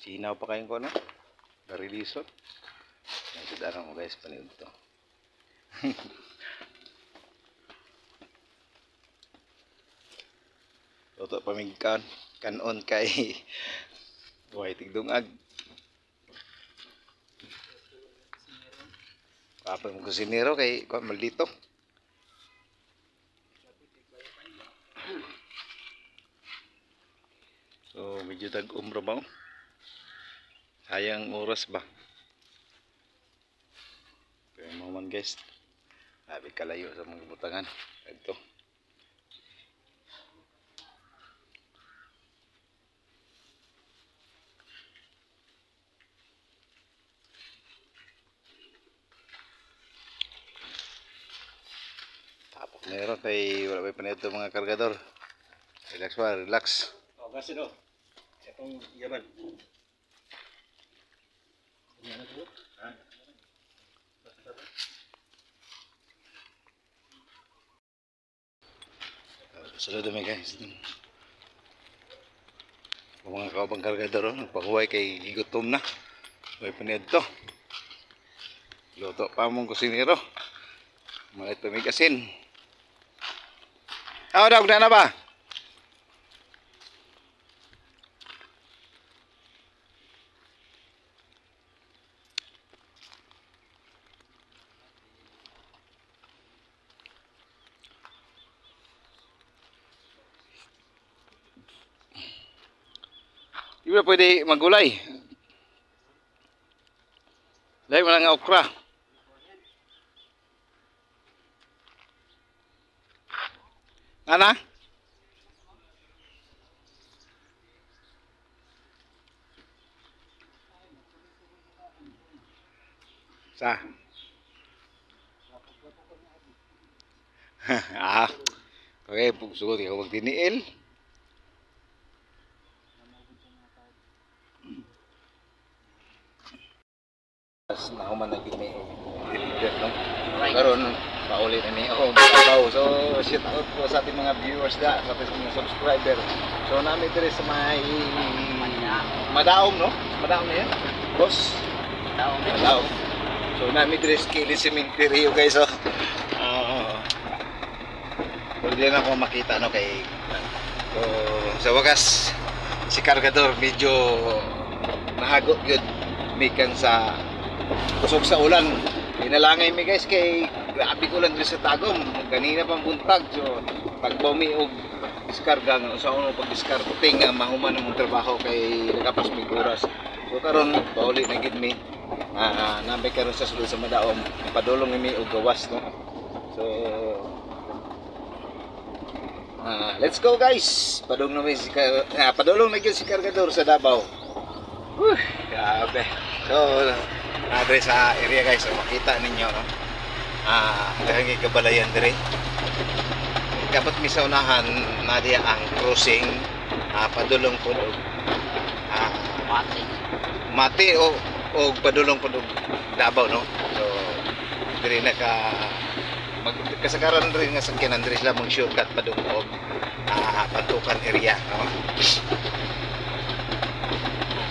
Sinaw pa kayong ko na. Narilison. Nagsudarang mo guys, paniod to. Toto pamigkan. Kanon kay buhay tigdungag. Papa mo kusinero kay kuan maldito. So medyo tag-umro ba? Sayang oras ba? Kaya mo man guys. Sabi kalayo sa mga butangan. Ito. Tapos meron kay wala pa panito mga kargador. Relax ba, relax. Oh, kasi do. Itong yaman. Yan ako. Ha? Sunod na guys. Mga kaubang kargador, nagpakuhay kay gigutom na. Huwag panito. Luto pa mong kusinero. Mga tumigasin. Daw, na ba? Di ba pwede magulay? Dahil wala nga okra. Ana? Sa? Okay, sugot ikaw magtiniil. Nahuman na gini deliver no. Karon paulit na ni ako babaw. So shout out po sa ating mga viewers da, sa ating mga subscriber. So namin dire sa may Madaom no? Madaom na yan? Boss? Madaom. So namin dire sa Kili Cementerio guys. So hindi na ako makita no kay so sa wakas si kargador medyo nahagot yun mikan sa kusog sa ulan. Inalangay mi guys kay grabe ko lang sa tagom. Kanina pang buntag. So pag bumi og diskarga nga sa uno pag diskarga ting mahuman ang trabaho kay nakapas mi oras. So karon pauli na gid mi. Nambay karon sa sulod sa Madaom. Padulong mi og gawas no. So let's go guys. Padulong na mi si padulong na gyud si kargador sa Davao. Grabe. So adre sa area guys, so makita ninyo no. Daghang kabalayan dire. Dapat mi sa unahan na diya ang crossing padulong pud Mati o padulong pud Davao no. So dire na ka kasagaran rin nga sakyanan dire sila mong shortcut padung og Pantukan area no.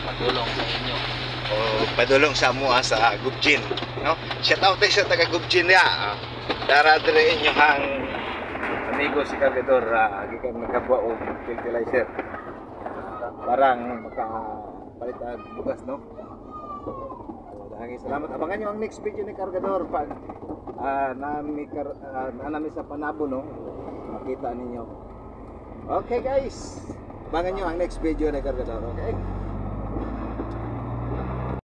Padulong sa inyo o padulong sa mua sa Gubjin no. Shout out sa taga Gubjin ya. Dara dire inyo hang amigo si kargador gikan nagkabwa og fertilizer parang makapalit og bugas no. So daghang salamat. Abangan nyo ang next video ni kargador pag nami sa Panabo no. Makita ninyo. Okay guys, abangan nyo ang next video ni kargador. Okay.